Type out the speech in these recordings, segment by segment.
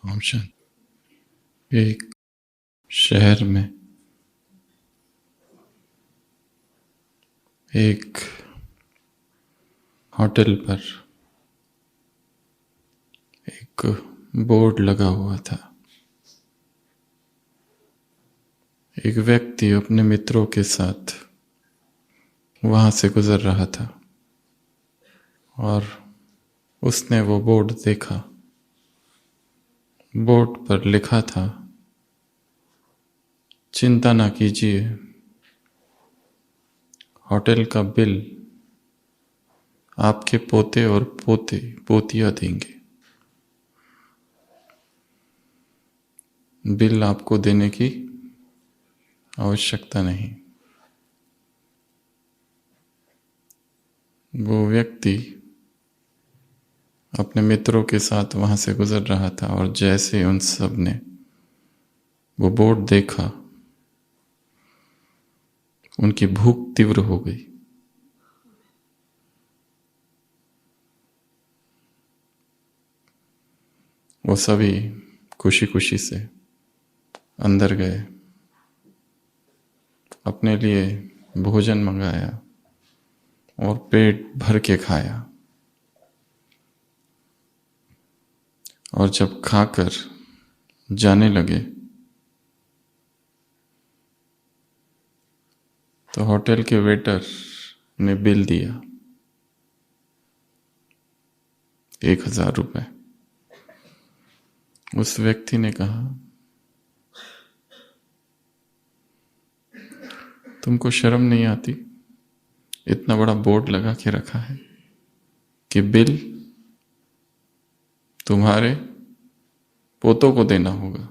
Option एक, शहर में एक होटल पर एक बोर्ड लगा हुआ था। एक व्यक्ति अपने मित्रों के साथ वहां से गुजर रहा था और उसने वो बोर्ड देखा। बोर्ड पर लिखा था, चिंता ना कीजिए, होटल का बिल आपके पोते और पोतियां देंगे। बिल आपको देने की आवश्यकता नहीं। वो व्यक्ति अपने मित्रों के साथ वहां से गुजर रहा था और जैसे उन सब ने वो बोर्ड देखा, उनकी भूख तीव्र हो गई। वो सभी खुशी खुशी से अंदर गए, अपने लिए भोजन मंगाया और पेट भर के खाया। और जब खाकर जाने लगे तो होटल के वेटर ने बिल दिया, 1000 रुपये। उस व्यक्ति ने कहा, तुमको शर्म नहीं आती? इतना बड़ा बोर्ड लगा के रखा है कि बिल तुम्हारे पोतों को देना होगा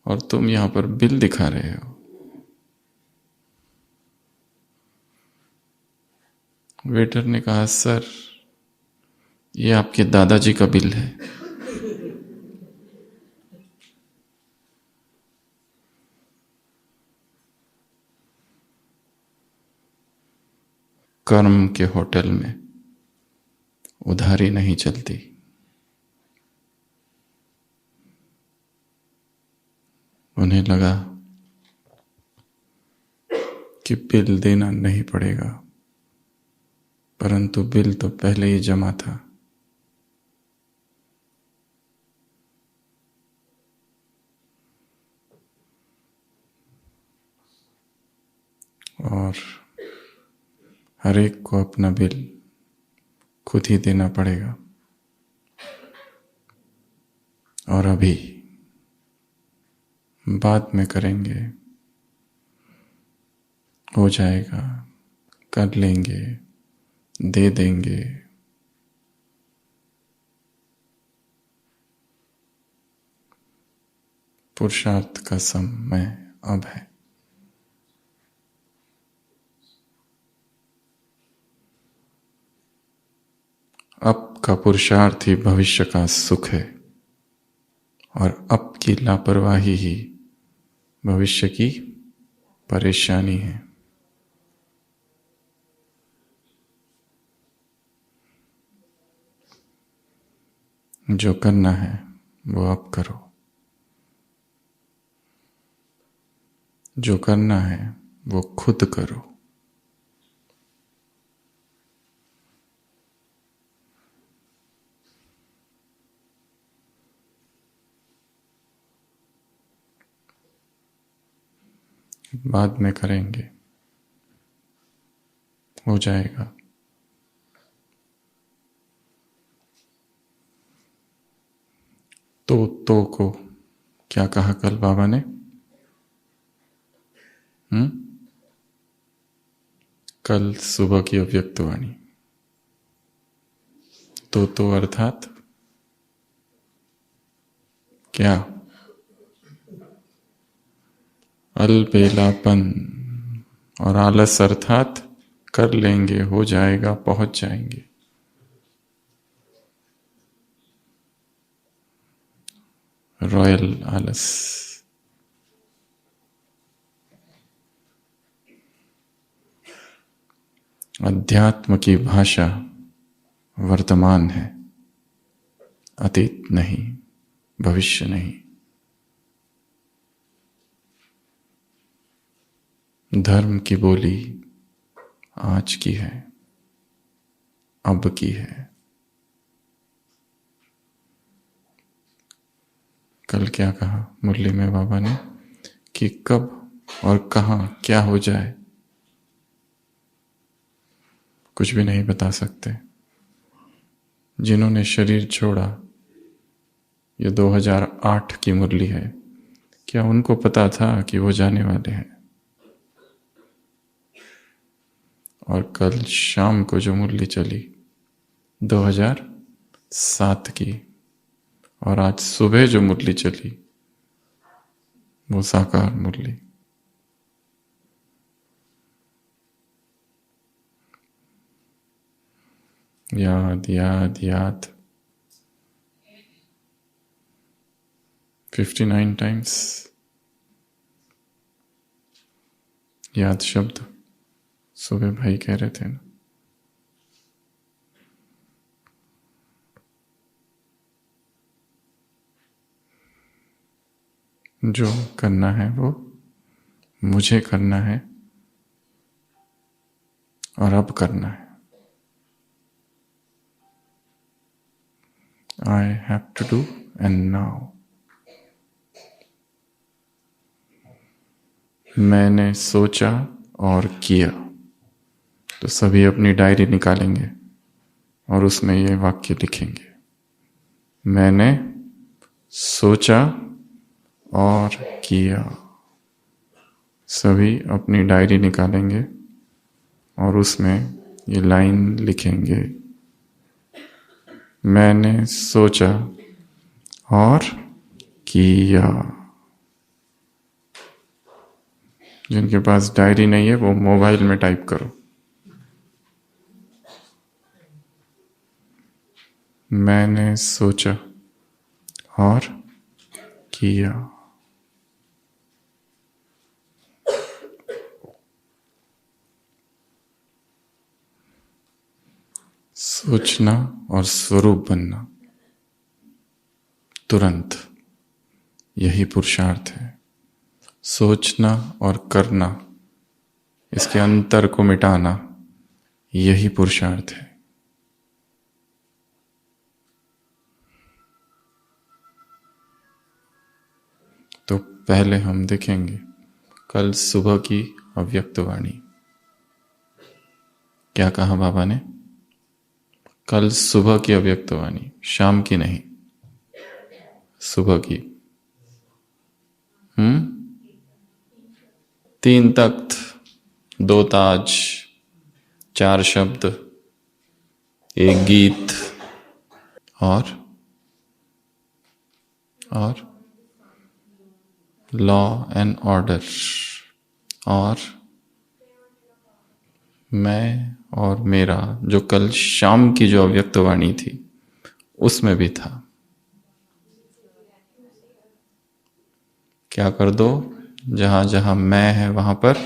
और तुम यहां पर बिल दिखा रहे हो। वेटर ने कहा, सर, ये आपके दादाजी का बिल है। कर्म के होटल में उधारी नहीं चलती। उन्हें लगा कि बिल देना नहीं पड़ेगा, परंतु बिल तो पहले ही जमा था। और हर एक को अपना बिल खुद ही देना पड़ेगा। और अभी बाद में करेंगे, हो जाएगा, कर लेंगे, दे देंगे। पुरुषार्थ का समय अब है। अब का पुरुषार्थ ही भविष्य का सुख है और अब की लापरवाही ही भविष्य की परेशानी है। जो करना है वो अब करो। जो करना है वो खुद करो। बाद में करेंगे, हो जाएगा। तो को क्या कहा कल बाबा ने? कल सुबह की अव्यक्तवाणी। तो अर्थात क्या? अलबेलापन। और आलस अर्थात कर लेंगे, हो जाएगा, पहुंच जाएंगे। रॉयल आलस। अध्यात्म की भाषा वर्तमान है, अतीत नहीं। भविष्य नहीं। धर्म की बोली आज की है, अब की है। कल क्या कहा मुरली में बाबा ने कि कब और कहाँ क्या हो जाए कुछ भी नहीं बता सकते। जिन्होंने शरीर छोड़ा, ये 2008 की मुरली है, क्या उनको पता था कि वो जाने वाले हैं? और कल शाम को जो मुरली चली 2007 की, और आज सुबह जो मुरली चली वो साकार मुरली। याद याद याद 59 टाइम्स याद शब्द सुबह भाई कह रहे थे ना। जो करना है वो मुझे करना है और अब करना है। I have to do and now। मैंने सोचा और किया, तो सभी अपनी डायरी निकालेंगे और उसमें ये वाक्य लिखेंगे, मैंने सोचा और किया। सभी अपनी डायरी निकालेंगे और उसमें ये लाइन लिखेंगे, मैंने सोचा और किया। जिनके पास डायरी नहीं है वो मोबाइल में टाइप करो, मैंने सोचा और किया। सोचना और स्वरूप बनना तुरंत, यही पुरुषार्थ है। सोचना और करना, इसके अंतर को मिटाना, यही पुरुषार्थ है। तो पहले हम देखेंगे कल सुबह की अव्यक्त वाणी। क्या कहा बाबा ने? कल सुबह की अव्यक्त वाणी, शाम की नहीं, सुबह की। 3 तख्त, 2 ताज, 4 शब्द, 1 गीत और लॉ एंड ऑर्डर, और मैं और मेरा, जो कल शाम की जो अव्यक्त वाणी थी उसमें भी था। क्या कर दो? जहां जहां मैं है वहां पर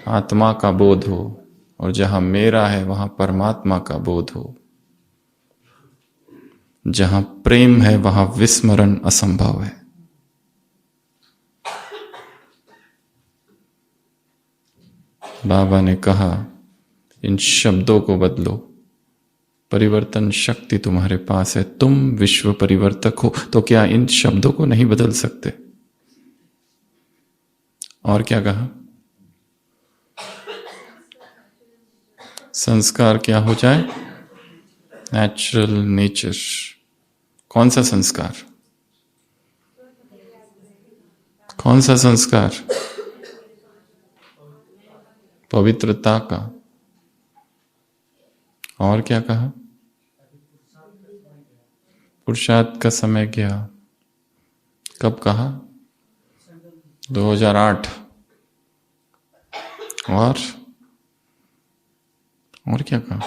आत्मा का बोध हो, और जहां मेरा है वहां परमात्मा का बोध हो। जहां प्रेम है वहां विस्मरण असंभव है। बाबा ने कहा इन शब्दों को बदलो, परिवर्तन शक्ति तुम्हारे पास है, तुम विश्व परिवर्तक हो। तो क्या इन शब्दों को नहीं बदल सकते? और क्या कहा? संस्कार क्या हो जाए? Natural nature. कौन सा संस्कार? कौन सा संस्कार? पवित्रता का। और क्या कहा? पुरुषार्थ का समय गया। कब कहा? 2008। और क्या कहा?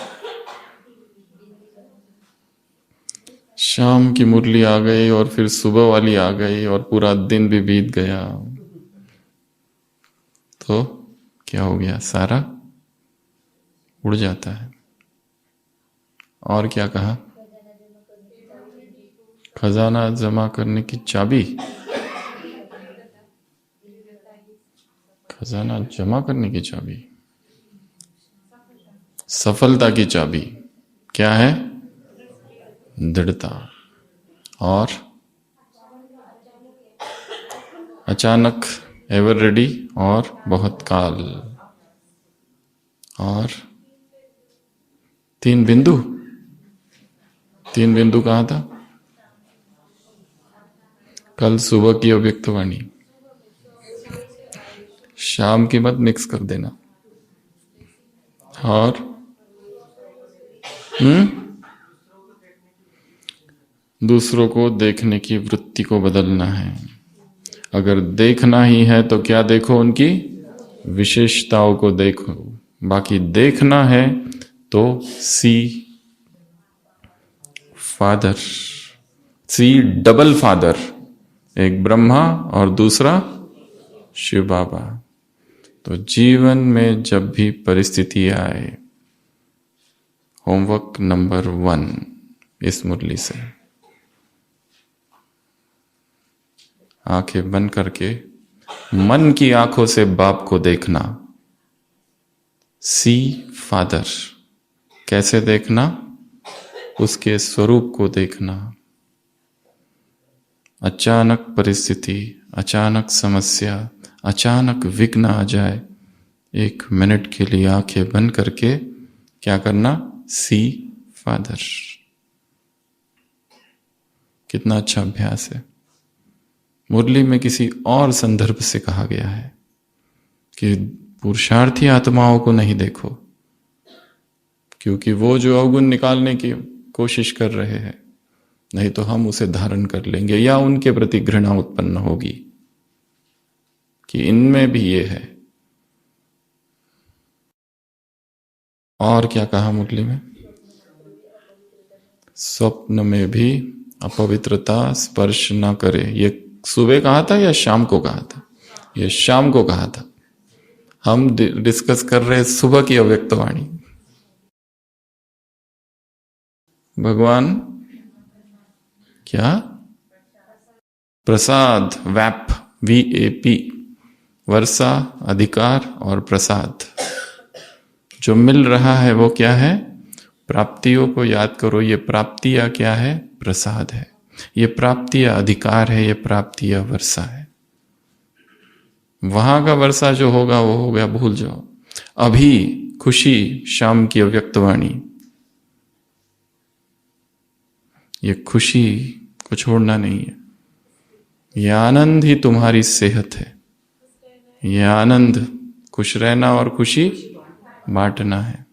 शाम की मुरली आ गई और फिर सुबह वाली आ गई और पूरा दिन भी बीत गया, तो क्या हो गया? सारा उड़ जाता है। और क्या कहा? खजाना जमा करने की चाबी, खजाना जमा करने की चाबी, सफलता की चाबी क्या है? दृढ़ता। और अचानक, एवर रेडी, और बहुत काल। और तीन बिंदु, तीन बिंदु कहाँ था? कल सुबह की अव्यक्तवाणी, शाम की मत मिक्स कर देना। और दूसरों को देखने की वृत्ति को बदलना है। अगर देखना ही है तो क्या देखो? उनकी विशेषताओं को देखो। बाकी देखना है तो सी फादर, सी डबल फादर, एक ब्रह्मा और दूसरा शिव बाबा। तो जीवन में जब भी परिस्थिति आए, होमवर्क नंबर 1 इस मुरली से, आंखें बंद करके मन की आंखों से बाप को देखना। सी फादर, कैसे देखना? उसके स्वरूप को देखना। अचानक परिस्थिति, अचानक समस्या, अचानक विघ्न आ जाए, 1 मिनट के लिए आंखें बंद करके क्या करना? सी फादर। कितना अच्छा अभ्यास है। मुरली में किसी और संदर्भ से कहा गया है कि पुरुषार्थी आत्माओं को नहीं देखो, क्योंकि वो जो अवगुण निकालने की कोशिश कर रहे हैं, नहीं तो हम उसे धारण कर लेंगे या उनके प्रति घृणा उत्पन्न होगी कि इनमें भी ये है। और क्या कहा मुरली में? स्वप्न में भी अपवित्रता स्पर्श न करे। ये सुबह कहा था या शाम को कहा था? ये शाम को कहा था। हम डिस्कस कर रहे सुबह की अव्यक्तवाणी। भगवान क्या? प्रसाद, वैप, VAP, वर्षा, अधिकार और प्रसाद। जो मिल रहा है वो क्या है? प्राप्तियों को याद करो। ये प्राप्तियां क्या है? प्रसाद है। ये प्राप्तियां अधिकार है। ये प्राप्तियां वर्षा है। वहां का वर्षा जो होगा वो हो गया, भूल जाओ। अभी खुशी, शाम की अव्यक्तवाणी, ये खुशी को छोड़ना नहीं है। ये आनंद ही तुम्हारी सेहत है। ये आनंद, खुश रहना और खुशी बांटना है।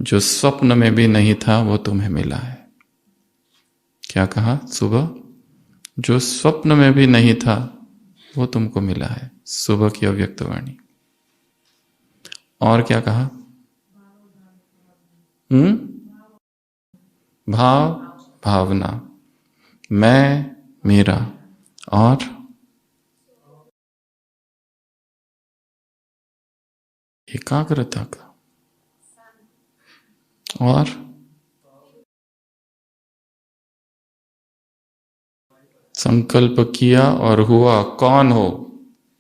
जो स्वप्न में भी नहीं था वो तुम्हें मिला है। क्या कहा सुबह? जो स्वप्न में भी नहीं था वो तुमको मिला है। सुबह की अव्यक्तवाणी। और क्या कहा? भाव, भावना, मैं, मेरा, और एकाग्रता का। और संकल्प किया और हुआ। कौन हो?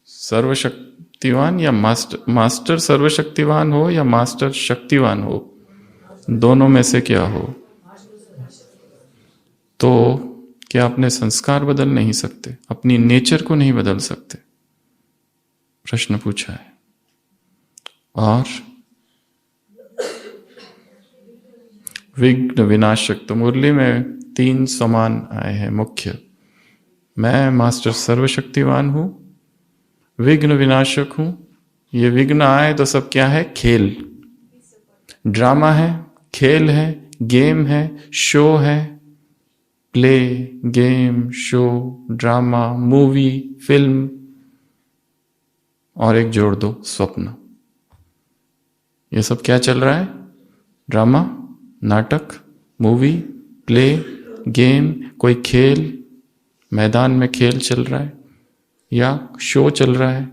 सर्वशक्तिवान या मास्टर सर्वशक्तिवान हो या मास्टर शक्तिवान हो? दोनों में से क्या हो? तो क्या अपने संस्कार बदल नहीं सकते? अपनी नेचर को नहीं बदल सकते? प्रश्न पूछा है। और विघ्न विनाशक। तो मुरली में 3 समान आए हैं मुख्य। मैं मास्टर सर्वशक्तिवान हूं, विघ्न विनाशक हूं। ये विघ्न आए तो सब क्या है? खेल, ड्रामा है, खेल है, गेम है, शो है। Play, game, show, drama, movie, film, और एक जोड़ दो, स्वप्न। ये सब क्या चल रहा है? ड्रामा, नाटक, मूवी, प्ले, गेम, कोई खेल, मैदान में खेल चल रहा है या शो चल रहा है,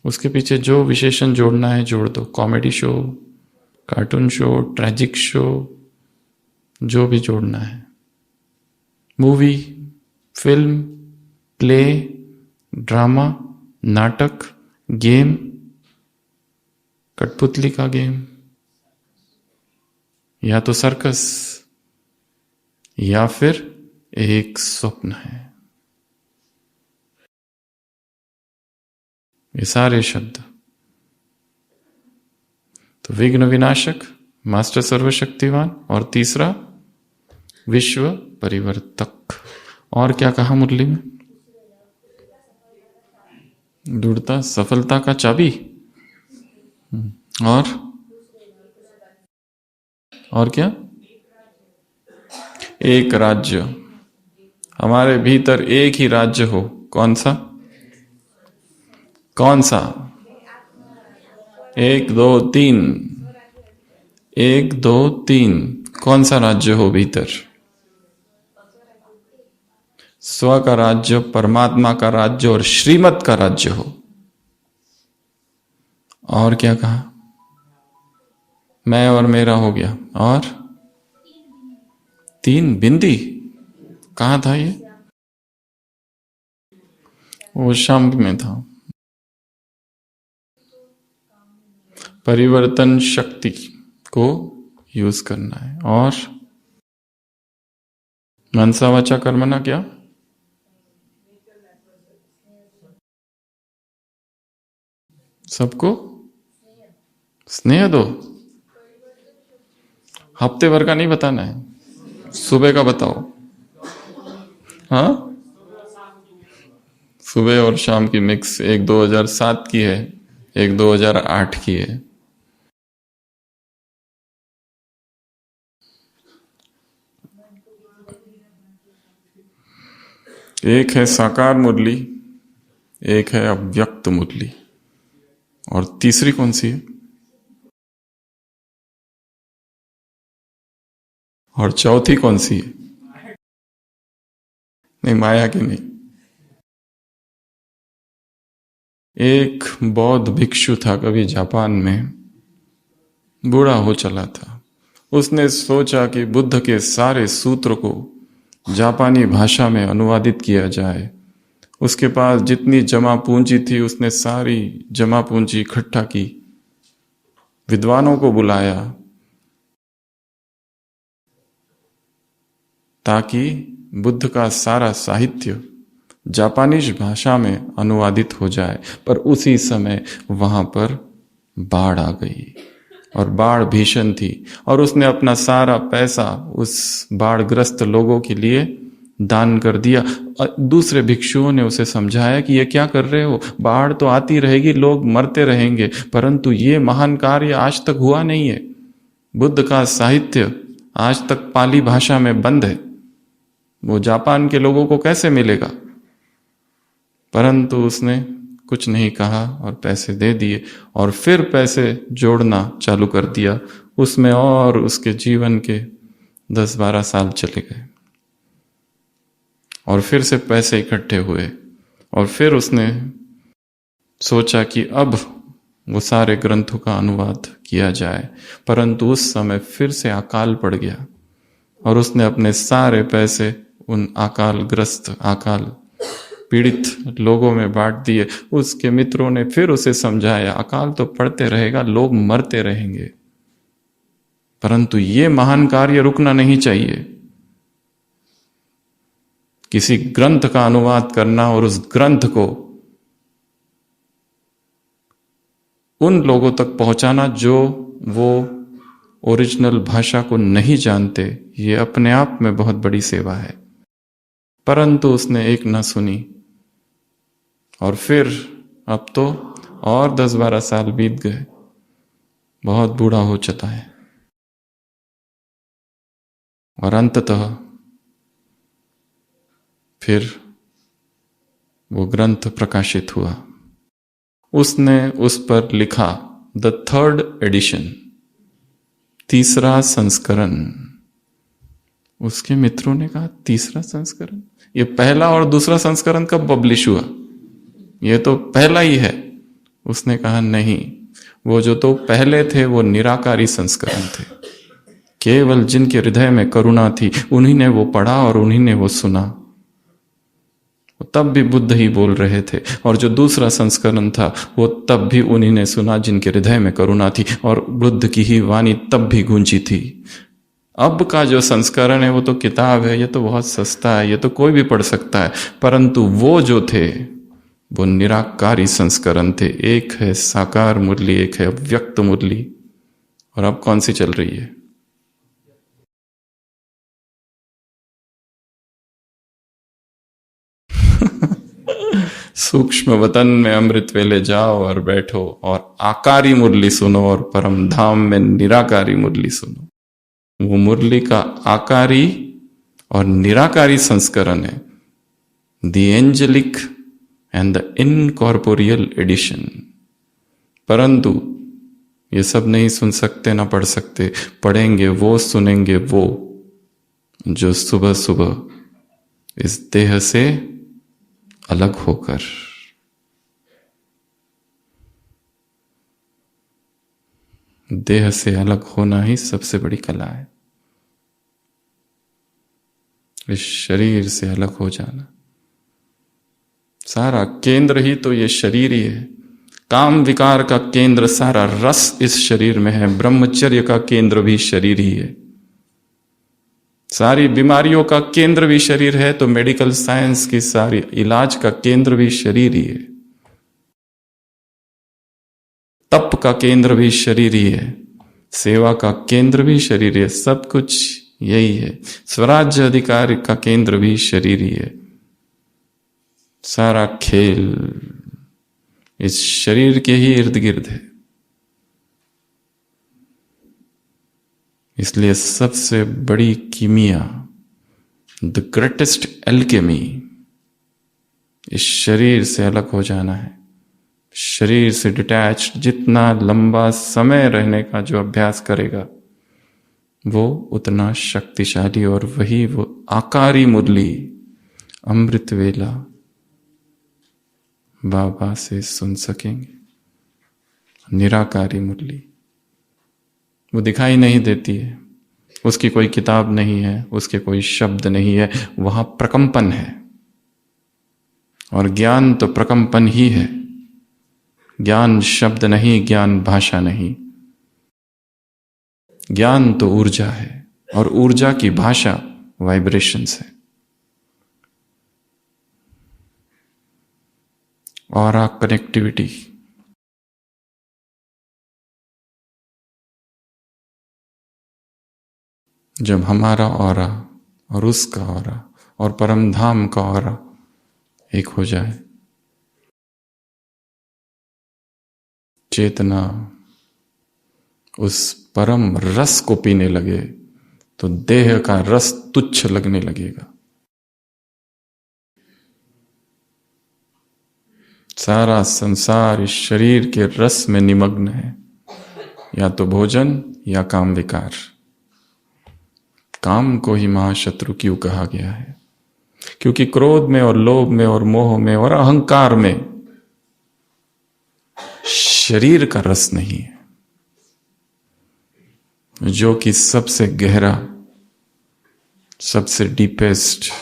उसके पीछे जो विशेषण जोड़ना है जोड़ दो। Comedy show, cartoon show, tragic show, जो भी जोड़ना है, मूवी, फिल्म, प्ले, ड्रामा, नाटक, गेम, कठपुतली का गेम, या तो सर्कस, या फिर एक स्वप्न है। ये सारे शब्द। तो विघ्न विनाशक, मास्टर सर्वशक्तिवान, और तीसरा विश्व परिवर्तक। और क्या कहा मुरली में? दृढ़ता सफलता का चाबी। और क्या? एक राज्य। हमारे भीतर एक ही राज्य हो। कौन सा? कौन सा? 1 2 3। 1 2 3। कौन सा राज्य हो भीतर? स्व का राज्य, परमात्मा का राज्य और श्रीमत का राज्य हो। और क्या कहा? मैं और मेरा हो गया। और 3 बिंदी। कहाँ था ये? वो शाम में था। परिवर्तन शक्ति को यूज करना है। और मनसा वाचा कर्मणा क्या? सबको स्नेह दो। हफ्ते भर का नहीं बताना है, सुबह का बताओ। हाँ, सुबह और शाम की मिक्स। एक 2007 की है, एक 2008 की है। एक है साकार मुरली, एक है अव्यक्त मुरली, और तीसरी कौन सी है? और चौथी कौन सी है? नहीं, माया की नहीं। एक बौद्ध भिक्षु था कभी जापान में, बूढ़ा हो चला था। उसने सोचा कि बुद्ध के सारे सूत्र को जापानी भाषा में अनुवादित किया जाए। उसके पास जितनी जमा पूंजी थी उसने सारी जमा पूंजी इकट्ठा की, विद्वानों को बुलाया ताकि बुद्ध का सारा साहित्य जापानीज भाषा में अनुवादित हो जाए। पर उसी समय वहां पर बाढ़ आ गई, और बाढ़ भीषण थी, और उसने अपना सारा पैसा उस बाढ़ग्रस्त लोगों के लिए दान कर दिया। दूसरे भिक्षुओं ने उसे समझाया कि ये क्या कर रहे हो, बाढ़ तो आती रहेगी, लोग मरते रहेंगे, परंतु ये महान कार्य आज तक हुआ नहीं है। बुद्ध का साहित्य आज तक पाली भाषा में बंद है, वो जापान के लोगों को कैसे मिलेगा? परंतु उसने कुछ नहीं कहा और पैसे दे दिए, और फिर पैसे जोड़ना चालू कर दिया उसमें, और उसके जीवन के 10-12 साल चले गए। और फिर से पैसे इकट्ठे हुए, और फिर उसने सोचा कि अब वो सारे ग्रंथों का अनुवाद किया जाए। परंतु उस समय फिर से अकाल पड़ गया, और उसने अपने सारे पैसे उन अकाल पीड़ित लोगों में बांट दिए। उसके मित्रों ने फिर उसे समझाया, अकाल तो पड़ते रहेगा, लोग मरते रहेंगे, परंतु ये महान कार्य रुकना नहीं चाहिए। किसी ग्रंथ का अनुवाद करना और उस ग्रंथ को उन लोगों तक पहुंचाना जो वो ओरिजिनल भाषा को नहीं जानते, ये अपने आप में बहुत बड़ी सेवा है। परंतु उसने एक न सुनी, और फिर अब तो और 10-12 साल बीत गए, बहुत बूढ़ा हो चला है, और अंततः फिर वो ग्रंथ प्रकाशित हुआ। उसने उस पर लिखा द 3rd एडिशन, तीसरा संस्करण। उसके मित्रों ने कहा, तीसरा संस्करण? ये पहला और दूसरा संस्करण कब पब्लिश हुआ? ये तो पहला ही है। उसने कहा नहीं, वो जो तो पहले थे वो निराकारी संस्करण थे। केवल जिनके हृदय में करुणा थी उन्हीं ने वो पढ़ा और उन्हीं ने वो सुना। तब भी बुद्ध ही बोल रहे थे, और जो दूसरा संस्करण था वो तब भी उन्हीं ने सुना जिनके हृदय में करुणा थी, और बुद्ध की ही वाणी तब भी गूंजी थी। अब का जो संस्करण है वो तो किताब है, ये तो बहुत सस्ता है, ये तो कोई भी पढ़ सकता है, परंतु वो जो थे वो निराकारी संस्करण थे। एक है साकार मुरली, एक है अव्यक्त मुरली। और अब कौन सी चल रही है? सूक्ष्म वतन में अमृत वेले जाओ और बैठो और आकारी मुरली सुनो, और परम धाम में निराकारी मुरली सुनो। वो मुरली का आकारी और निराकारी संस्करण है, the angelic and the incorporeal edition. परंतु ये सब नहीं सुन सकते, ना पढ़ सकते। पढ़ेंगे वो, सुनेंगे वो जो सुबह सुबह इस देह से अलग होकर देह से अलग होना ही सबसे बड़ी कला है। इस शरीर से अलग हो जाना। सारा केंद्र ही तो ये शरीर ही है। काम विकार का केंद्र, सारा रस इस शरीर में है। ब्रह्मचर्य का केंद्र भी शरीर ही है। सारी बीमारियों का केंद्र भी शरीर है, तो मेडिकल साइंस की सारी इलाज का केंद्र भी शरीर ही है। तप का केंद्र भी शरीर ही है, सेवा का केंद्र भी शरीर है। सब कुछ यही है। स्वराज्य अधिकार का केंद्र भी शरीर ही है। सारा खेल इस शरीर के ही इर्द गिर्द है। इसलिए सबसे बड़ी कीमिया, द ग्रेटेस्ट एल्केमी, इस शरीर से अलग हो जाना है। शरीर से डिटैच जितना लंबा समय रहने का जो अभ्यास करेगा वो उतना शक्तिशाली, और वही वो आकारी मुरली अमृत वेला बाबा से सुन सकेंगे। निराकारी मुरली वो दिखाई नहीं देती है, उसकी कोई किताब नहीं है, उसके कोई शब्द नहीं है, वहां प्रकंपन है। और ज्ञान तो प्रकंपन ही है। ज्ञान शब्द नहीं, ज्ञान भाषा नहीं। ज्ञान तो ऊर्जा है, और ऊर्जा की भाषा वाइब्रेशंस है। और कनेक्टिविटी, जब हमारा ऑरा और उसका ऑरा और परम धाम का ऑरा एक हो जाए, चेतना उस परम रस को पीने लगे, तो देह का रस तुच्छ लगने लगेगा। सारा संसार इस शरीर के रस में निमग्न है, या तो भोजन या काम विकार। काम को ही महाशत्रु क्यों कहा गया है? क्योंकि क्रोध में और लोभ में और मोह में और अहंकार में शरीर का रस नहीं है, जो कि सबसे गहरा, सबसे डीपेस्ट,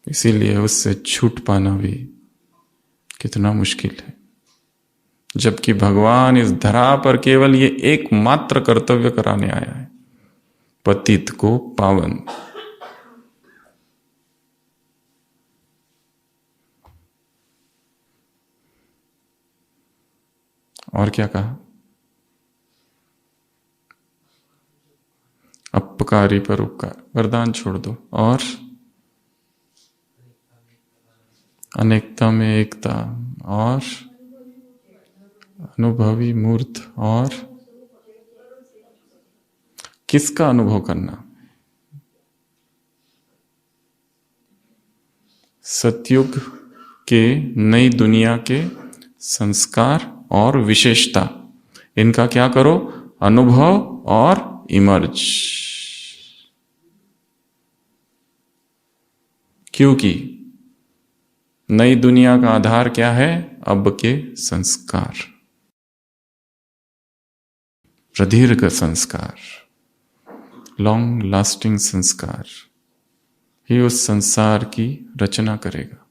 इसीलिए उससे छूट पाना भी कितना मुश्किल है। जबकि भगवान इस धरा पर केवल ये एकमात्र कर्तव्य कराने आया है, पतित को पावन। और क्या कहा? अपकारी पर उपकार, वरदान छोड़ दो। और अनेकता में एकता, और अनुभवी मूर्त। और किसका अनुभव करना? सतयुग के, नई दुनिया के संस्कार और विशेषता, इनका क्या करो? अनुभव और इमर्ज। क्योंकि नई दुनिया का आधार क्या है? अब के संस्कार, प्रदीर्घ संस्कार, लॉन्ग लास्टिंग संस्कार ही उस संसार की रचना करेगा।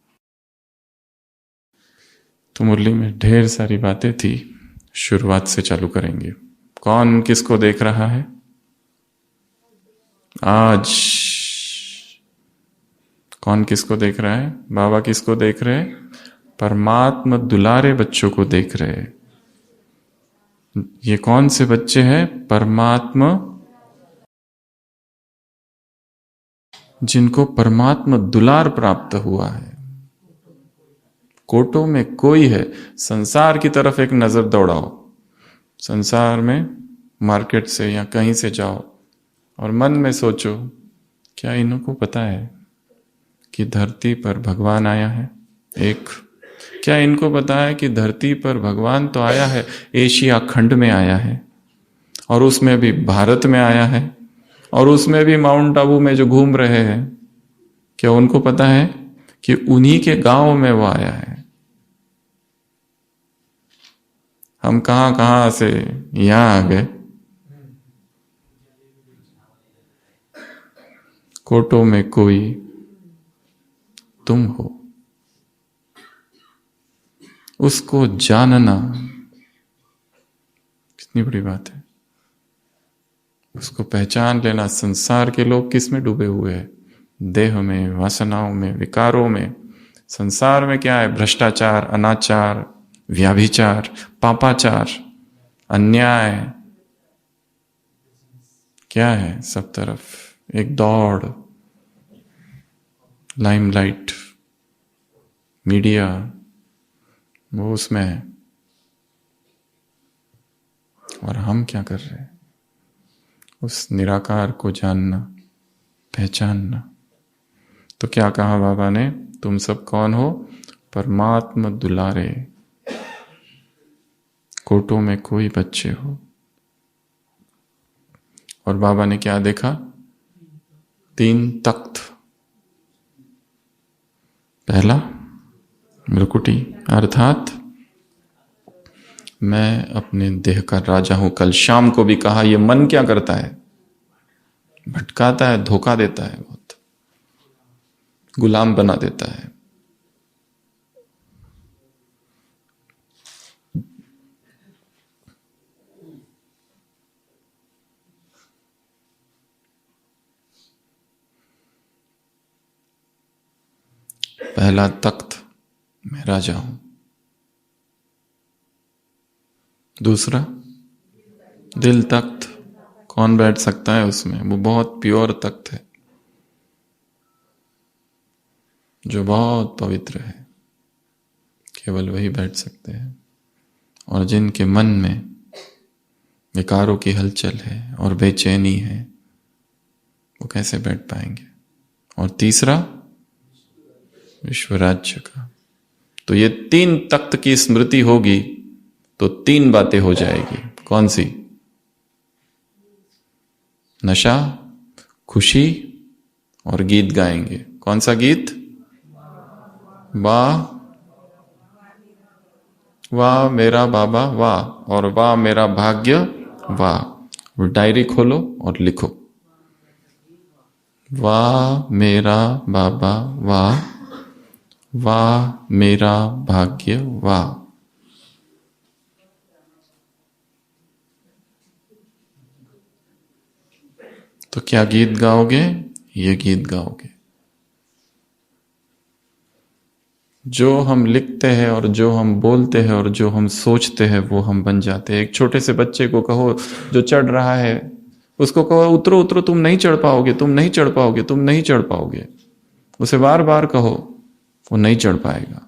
तो मुरली में ढेर सारी बातें थी, शुरुआत से चालू करेंगे। कौन किसको देख रहा है आज? कौन किसको देख रहा है? बाबा किसको देख रहे हैं? परमात्मा दुलारे बच्चों को देख रहे हैं। ये कौन से बच्चे हैं? परमात्मा, जिनको परमात्मा दुलार प्राप्त हुआ है। कोटों में कोई है। संसार की तरफ एक नजर दौड़ाओ, संसार में मार्केट से या कहीं से जाओ और मन में सोचो, क्या इनको पता है कि धरती पर भगवान आया है? एक, क्या इनको पता है कि धरती पर भगवान तो आया है, एशिया खंड में आया है, और उसमें भी भारत में आया है, और उसमें भी माउंट आबू में जो घूम रहे हैं, क्या उनको पता है कि उन्हीं के गांव में वो आया है? हम कहां कहां से यहां आ गए। कोटों में कोई तुम हो, उसको जानना कितनी बड़ी बात है। उसको पहचान लेना। संसार के लोग किस में डूबे हुए हैं? देह में, वासनाओं में, विकारों में। संसार में क्या है? भ्रष्टाचार, अनाचार, व्याभिचार, पापाचार, अन्याय, क्या है? सब तरफ एक दौड़, लाइमलाइट, मीडिया, वो उसमें है। और हम क्या कर रहे हैं? उस निराकार को जानना, पहचानना। तो क्या कहा बाबा ने? तुम सब कौन हो? परमात्मा दुलारे कोटों में कोई बच्चे हो। और बाबा ने क्या देखा? 3 तख्त। पहला मृकुटी, अर्थात मैं अपने देह का राजा हूं। कल शाम को भी कहा, ये मन क्या करता है? भटकाता है, धोखा देता है, बहुत गुलाम बना देता है। पहला तख्त, मैं राजा हूं। दूसरा दिल तख्त। कौन बैठ सकता है उसमें? वो बहुत प्योर तख्त है, जो बहुत पवित्र है, केवल वही बैठ सकते हैं। और जिनके मन में विकारों की हलचल है और बेचैनी है, वो कैसे बैठ पाएंगे? और तीसरा विश्व राज्य का। तो ये 3 तख्त की स्मृति होगी तो 3 बातें हो जाएगी। कौन सी? नशा, खुशी और गीत गाएंगे। कौन सा गीत? वाह वाह मेरा बाबा वाह, और वाह मेरा भाग्य वाह। वो डायरी खोलो और लिखो, वाह मेरा बाबा वाह, वाह मेरा भाग्य वाह। तो क्या गीत गाओगे? ये गीत गाओगे। जो हम लिखते हैं और जो हम बोलते हैं और जो हम सोचते हैं, वो हम बन जाते हैं। एक छोटे से बच्चे को कहो जो चढ़ रहा है, उसको कहो उतरो उतरो, तुम नहीं चढ़ पाओगे, तुम नहीं चढ़ पाओगे, तुम नहीं चढ़ पाओगे। उसे बार बार कहो, वो नहीं चढ़ पाएगा।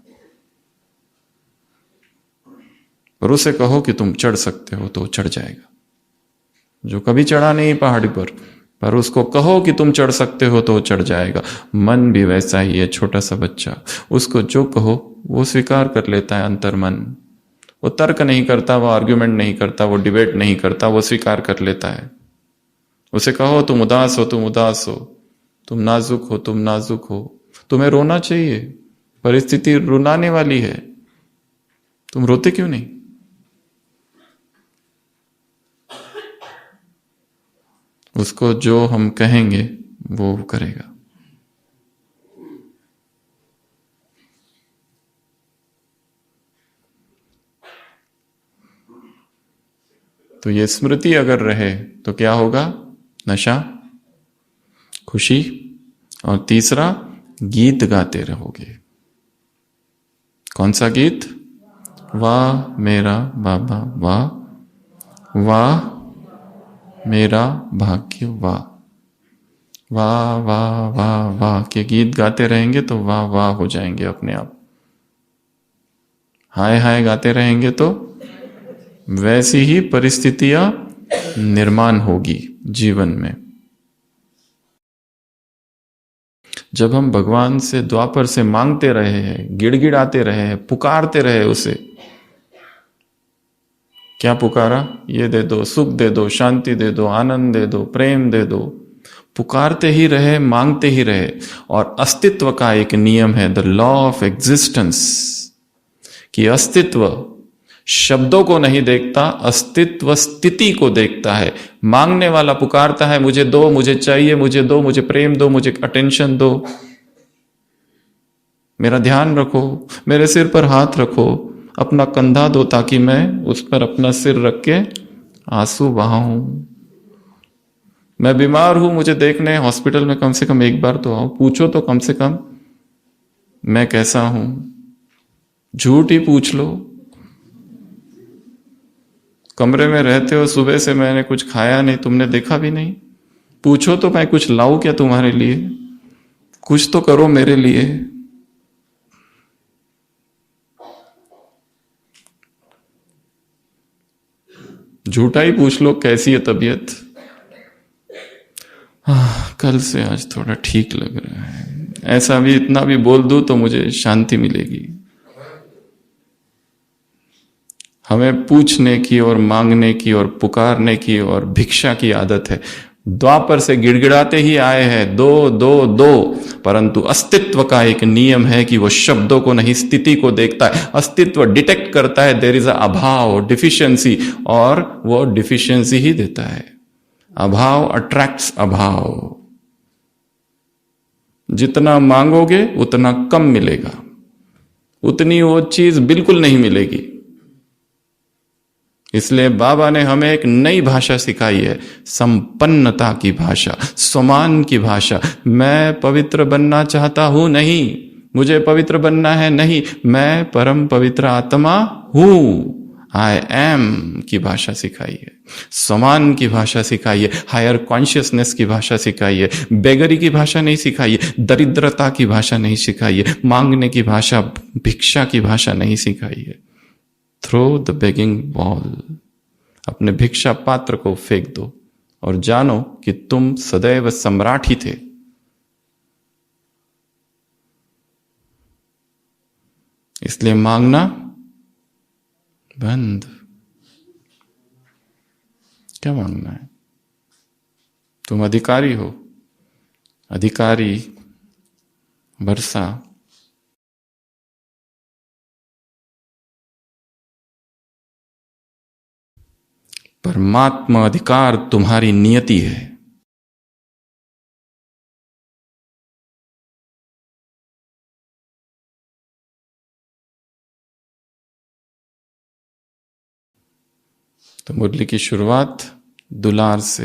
और उसे कहो कि तुम चढ़ सकते हो, तो चढ़ जाएगा। जो कभी चढ़ा नहीं पहाड़ी पर उसको कहो कि तुम चढ़ सकते हो तो चढ़ जाएगा। मन भी वैसा ही है, छोटा सा बच्चा। उसको जो कहो वो स्वीकार कर लेता है। अंतर मन, वो तर्क नहीं करता, वो आर्ग्यूमेंट नहीं करता, वो डिबेट नहीं करता, वो स्वीकार कर लेता है। उसे कहो तुम उदास हो, तुम उदास हो, तुम नाजुक हो, तुम नाजुक हो, तुम्हें रोना चाहिए, परिस्थिति रुलाने वाली है, तुम रोते क्यों नहीं? उसको जो हम कहेंगे वो करेगा। तो ये स्मृति अगर रहे तो क्या होगा? नशा, खुशी, और तीसरा गीत गाते रहोगे। कौन सा गीत? वाह मेरा बाबा वाह, वाह मेरा भाग्य वाह। वाह वाह वाह वाह के गीत गाते रहेंगे तो वाह वाह हो जाएंगे अपने आप। हाय हाय गाते रहेंगे तो वैसी ही परिस्थितियां निर्माण होगी जीवन में। जब हम भगवान से द्वापर से मांगते रहे हैं, गिड़गिड़ाते रहे हैं, पुकारते रहे उसे, क्या पुकारा? ये दे दो, सुख दे दो, शांति दे दो, आनंद दे दो, प्रेम दे दो। पुकारते ही रहे, मांगते ही रहे। और अस्तित्व का एक नियम है, द लॉ ऑफ एग्जिस्टेंस, कि अस्तित्व शब्दों को नहीं देखता, अस्तित्व स्थिति को देखता है। मांगने वाला पुकारता है, मुझे दो, मुझे चाहिए, मुझे दो, मुझे प्रेम दो, मुझे अटेंशन दो, मेरा ध्यान रखो, मेरे सिर पर हाथ रखो, अपना कंधा दो ताकि मैं उस पर अपना सिर रख के आंसू बहाऊं। मैं बीमार हूं, मुझे देखने हॉस्पिटल में कम से कम एक बार तो आओ, पूछो तो कम से कम मैं कैसा हूं। झूठ ही पूछ लो। कमरे में रहते हो, सुबह से मैंने कुछ खाया नहीं, तुमने देखा भी नहीं, पूछो तो मैं कुछ लाऊं क्या तुम्हारे लिए? कुछ तो करो मेरे लिए। झूठा ही पूछ लो, कैसी है तबीयत? कल से आज थोड़ा ठीक लग रहा है। ऐसा भी इतना भी बोल दूं तो मुझे शांति मिलेगी। हमें पूछने की और मांगने की और पुकारने की और भिक्षा की आदत है। द्वापर से गिड़गिड़ाते ही आए हैं, दो दो दो, परंतु अस्तित्व का एक नियम है कि वो शब्दों को नहीं, स्थिति को देखता है। अस्तित्व डिटेक्ट करता है देयर इज अ अभाव, डिफिशियंसी, और वो डिफिशियंसी ही देता है। अभाव अट्रैक्ट्स अभाव। जितना मांगोगे उतना कम मिलेगा, उतनी वो चीज बिल्कुल नहीं मिलेगी। इसलिए बाबा ने हमें एक नई भाषा सिखाई है, संपन्नता की भाषा, समान की भाषा। मैं पवित्र बनना चाहता हूं नहीं, मुझे पवित्र बनना है नहीं, मैं परम पवित्र आत्मा हूं, आई एम की भाषा सिखाई है, समान की भाषा सिखाई है, हायर कॉन्शियसनेस की भाषा सिखाई है। बेगरी की भाषा नहीं सिखाई है, दरिद्रता की भाषा नहीं सिखाई है, मांगने की भाषा, भिक्षा की भाषा नहीं सिखाई है। थ्रो द बेगिंग बॉल, अपने भिक्षा पात्र को फेंक दो और जानो कि तुम सदैव सम्राट ही थे। इसलिए मांगना बंद। क्या मांगना है? तुम अधिकारी हो, अधिकारी वर्षा। परमात्मा अधिकार तुम्हारी नियति है। तो मुरली की शुरुआत दुलार से,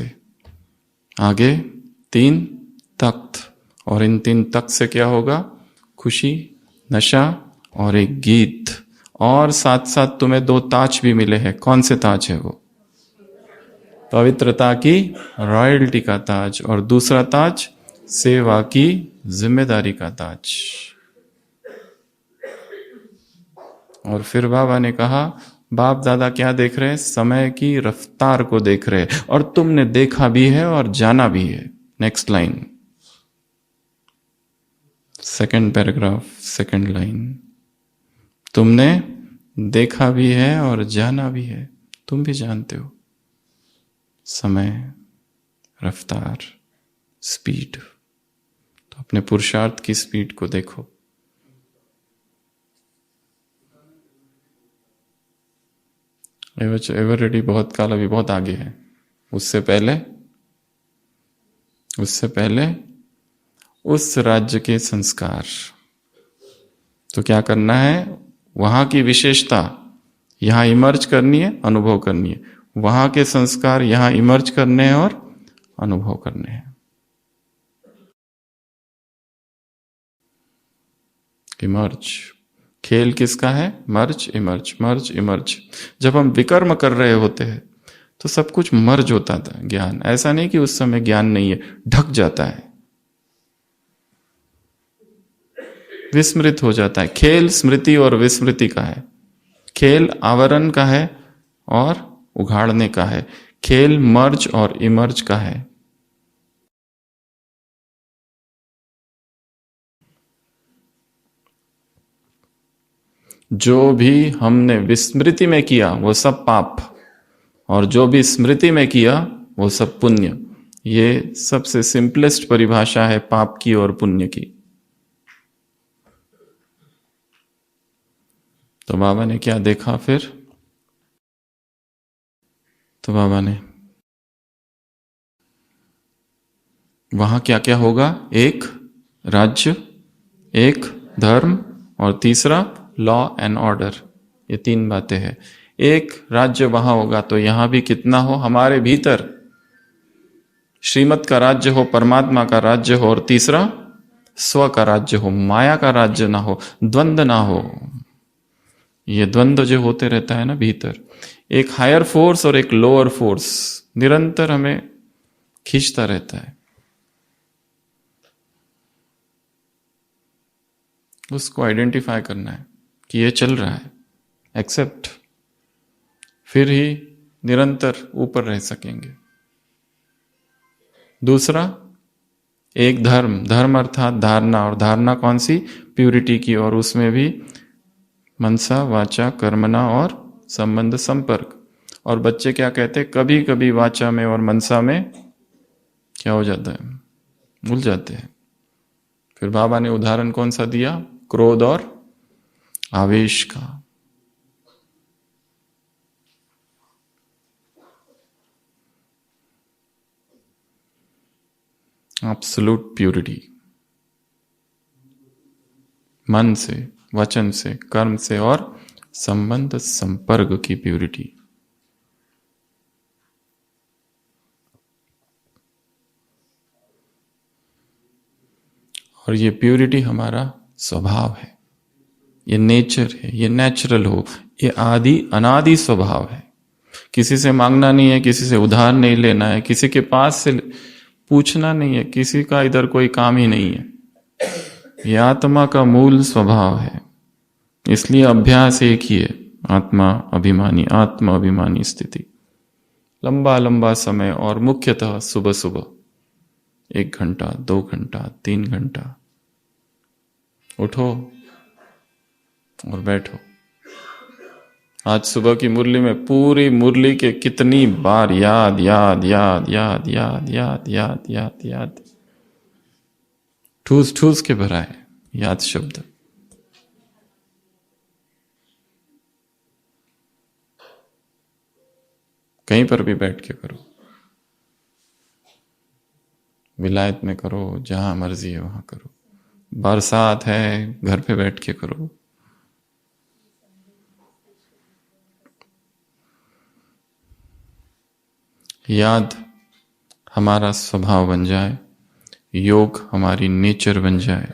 आगे 3 तख्त, और इन 3 तख्त से क्या होगा? खुशी, नशा और एक गीत। और साथ साथ तुम्हें 2 ताज भी मिले हैं। कौन से ताज है वो? पवित्रता की, रॉयल्टी का ताज, और दूसरा ताज सेवा की जिम्मेदारी का ताज। और फिर बाबा ने कहा, बाप दादा क्या देख रहे हैं? समय की रफ्तार को देख रहे हैं, और तुमने देखा भी है और जाना भी है। Next line, second paragraph, second line. तुमने देखा भी है और जाना भी है। तुम भी जानते हो समय, रफ्तार, स्पीड। तो अपने पुरुषार्थ की स्पीड को देखो। एवर रेडी बहुत काल अभी बहुत आगे है। उससे पहले उस राज्य के संस्कार। तो क्या करना है, वहां की विशेषता यहां इमर्ज करनी है, अनुभव करनी है। वहां के संस्कार यहां इमर्ज करने हैं और अनुभव करने हैं। इमर्ज, खेल किसका है? मर्ज इमर्ज, मर्ज इमर्ज। जब हम विकर्म कर रहे होते हैं तो सब कुछ मर्ज होता था। ज्ञान ऐसा नहीं कि उस समय ज्ञान नहीं है, ढक जाता है, विस्मृत हो जाता है। खेल स्मृति और विस्मृति का है। खेल आवरण का है और उघाड़ने का है। खेल मर्ज और इमर्ज का है। जो भी हमने विस्मृति में किया वो सब पाप, और जो भी स्मृति में किया वो सब पुण्य। ये सबसे सिंपलेस्ट परिभाषा है पाप की और पुण्य की। तो बाबा ने क्या देखा फिर? तो बाबा ने वहां क्या क्या होगा? एक राज्य, एक धर्म, और तीसरा लॉ एंड ऑर्डर। ये तीन बातें हैं। एक राज्य वहां होगा तो यहां भी कितना हो? हमारे भीतर श्रीमत का राज्य हो, परमात्मा का राज्य हो, और तीसरा स्व का राज्य हो, माया का राज्य ना हो, द्वंद्व ना हो। ये द्वंद्व जो होते रहता है ना भीतर, एक हायर फोर्स और एक लोअर फोर्स निरंतर हमें खींचता रहता है। उसको आइडेंटिफाई करना है कि ये चल रहा है, एक्सेप्ट, फिर ही निरंतर ऊपर रह सकेंगे। दूसरा एक धर्म, धर्म अर्थात धारणा, और धारणा कौन सी? प्यूरिटी की, और उसमें भी मनसा वाचा कर्मणा और संबंध संपर्क। और बच्चे क्या कहते हैं? कभी कभी वाचा में और मनसा में क्या हो जाता है? भूल जाते हैं। फिर बाबा ने उदाहरण कौन सा दिया? क्रोध और आवेश का। एब्सोल्यूट प्यूरिटी, मन से, वचन से, कर्म से और संबंध संपर्क की प्यूरिटी। और ये प्यूरिटी हमारा स्वभाव है, ये नेचर है, ये नेचुरल हो, ये आदि अनादि स्वभाव है। किसी से मांगना नहीं है, किसी से उधार नहीं लेना है, किसी के पास से पूछना नहीं है, किसी का इधर कोई काम ही नहीं है। ये आत्मा का मूल स्वभाव है। इसलिए अभ्यास एक ही है, आत्मा अभिमानी स्थिति। लंबा लंबा समय, और मुख्यतः सुबह सुबह 1 घंटा, 2 घंटा, 3 घंटा उठो और बैठो। आज सुबह की मुरली में पूरी मुरली के कितनी बार याद याद याद याद याद याद याद याद याद, ठूस ठूस के भरा है याद शब्द। कहीं पर भी बैठ के करो, विलायत में करो, जहां मर्जी है वहां करो, बरसात है घर पे बैठ के करो। याद हमारा स्वभाव बन जाए, योग हमारी नेचर बन जाए।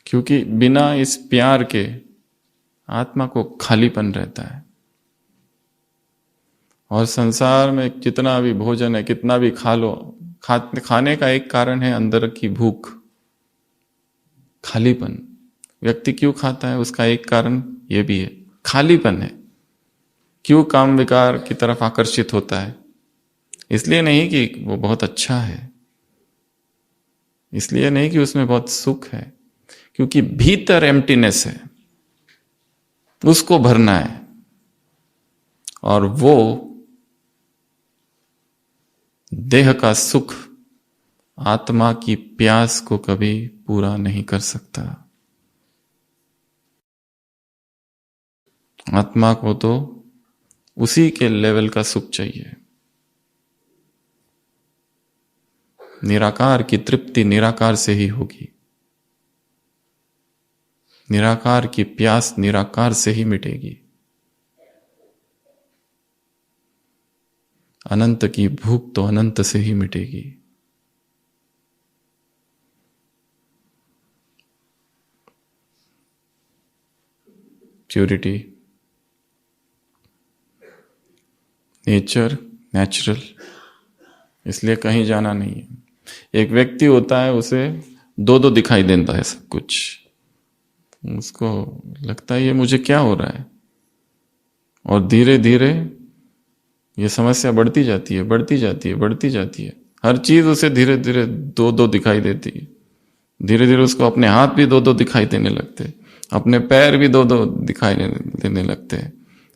क्योंकि बिना इस प्यार के आत्मा को खालीपन रहता है। और संसार में जितना भी भोजन है, कितना भी खा लो, खाने का एक कारण है अंदर की भूख, खालीपन। व्यक्ति क्यों खाता है? उसका एक कारण यह भी है, खालीपन है। क्यों काम विकार की तरफ आकर्षित होता है? इसलिए नहीं कि वो बहुत अच्छा है, इसलिए नहीं कि उसमें बहुत सुख है, क्योंकि भीतर एम्प्टीनेस है, उसको भरना है। और वो देह का सुख आत्मा की प्यास को कभी पूरा नहीं कर सकता। आत्मा को तो उसी के लेवल का सुख चाहिए। निराकार की तृप्ति निराकार से ही होगी। निराकार की प्यास निराकार से ही मिटेगी। अनंत की भूख तो अनंत से ही मिटेगी। प्योरिटी, नेचर, नेचुरल, इसलिए कहीं जाना नहीं है। एक व्यक्ति होता है, उसे दो दो दिखाई देता है सब कुछ। उसको लगता है ये मुझे क्या हो रहा है, और धीरे धीरे ये समस्या बढ़ती जाती है, बढ़ती जाती है, बढ़ती जाती है। हर चीज उसे धीरे धीरे दो दो दिखाई देती है। धीरे धीरे उसको अपने हाथ भी दो दो दिखाई देने लगते हैं, अपने पैर भी दो दो दिखाई देने लगते हैं।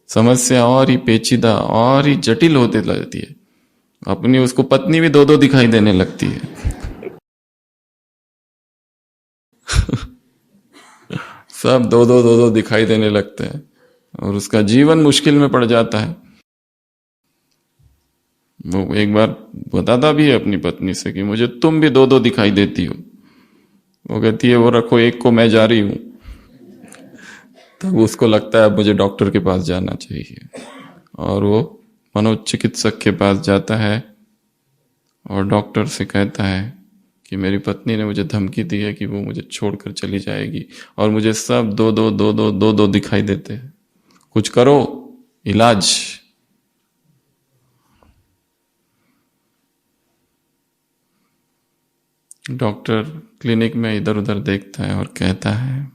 समस्या और ही पेचीदा और ही जटिल होते लगती है। अपनी उसको पत्नी भी दो दो दिखाई देने लगती है। सब दो दो दिखाई देने लगते हैं और उसका जीवन मुश्किल में पड़ जाता है। वो एक बार बताता भी है अपनी पत्नी से कि मुझे तुम भी दो दो दिखाई देती हो। वो कहती है वो रखो, एक को मैं जा रही हूं। तब उसको लगता है अब मुझे डॉक्टर के पास जाना चाहिए, और वो मनोचिकित्सक के पास जाता है और डॉक्टर से कहता है कि मेरी पत्नी ने मुझे धमकी दी है कि वो मुझे छोड़कर चली जाएगी, और मुझे सब दो दो दिखाई देते हैं। कुछ करो, इलाज। डॉक्टर क्लिनिक में इधर उधर देखता है और कहता है,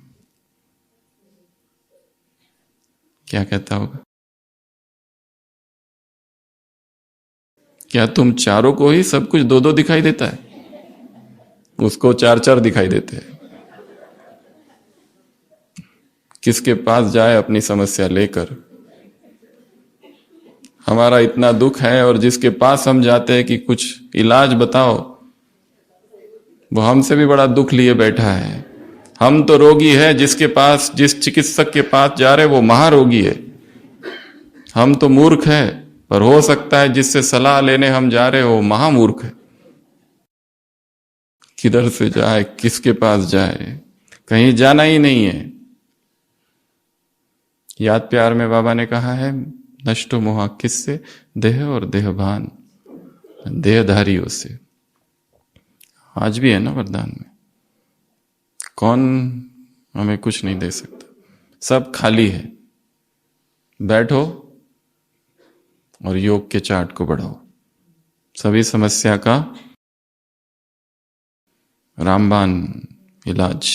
क्या कहता होगा? क्या तुम चारों को ही सब कुछ दो दो दिखाई देता है? उसको चार चार दिखाई देते हैं। किसके पास जाए अपनी समस्या लेकर? हमारा इतना दुख है और जिसके पास हम जाते हैं कि कुछ इलाज बताओ, वो हमसे भी बड़ा दुख लिए बैठा है। हम तो रोगी है, जिसके पास, जिस चिकित्सक के पास जा रहे वो महारोगी है। हम तो मूर्ख है, पर हो सकता है जिससे सलाह लेने हम जा रहे हो महामूर्ख है। किधर से जाए, किसके पास जाए? कहीं जाना ही नहीं है। याद प्यार में बाबा ने कहा है, नष्टो मोहा किससे? देह और देहभान, देहधारियों से। आज भी है ना वरदान में, कौन हमें कुछ नहीं दे सकता, सब खाली है। बैठो और योग के चार्ट को बढ़ाओ। सभी समस्या का रामबाण इलाज।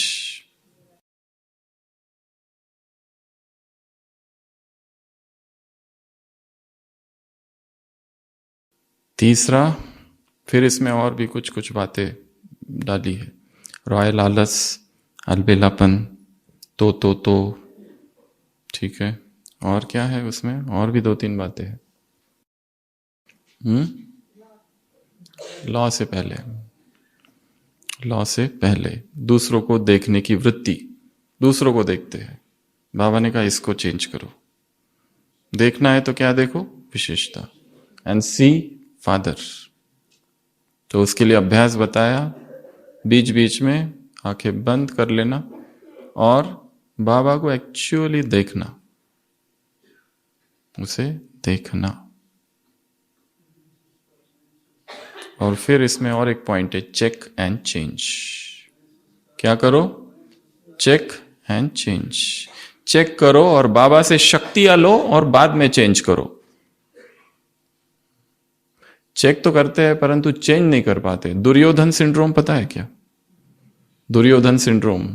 तीसरा, फिर इसमें और भी कुछ कुछ बातें डाली है। रॉयल आलस, अलबेलापन, तो ठीक है। और क्या है उसमें? और भी दो तीन बातें हैं। लॉ से पहले, लॉ से पहले दूसरों को देखने की वृत्ति। दूसरों को देखते हैं, बाबा ने कहा इसको चेंज करो। देखना है तो क्या देखो? विशेषता। And see father. तो उसके लिए अभ्यास बताया, बीच बीच में आंखें बंद कर लेना और बाबा को एक्चुअली देखना, उसे देखना। और फिर इसमें और एक पॉइंट है, चेक एंड चेंज। क्या करो? Check and change. चेक करो और बाबा से शक्तियां लो और बाद में चेंज करो। चेक तो करते हैं परंतु चेंज नहीं कर पाते। दुर्योधन सिंड्रोम पता है क्या? दुर्योधन सिंड्रोम।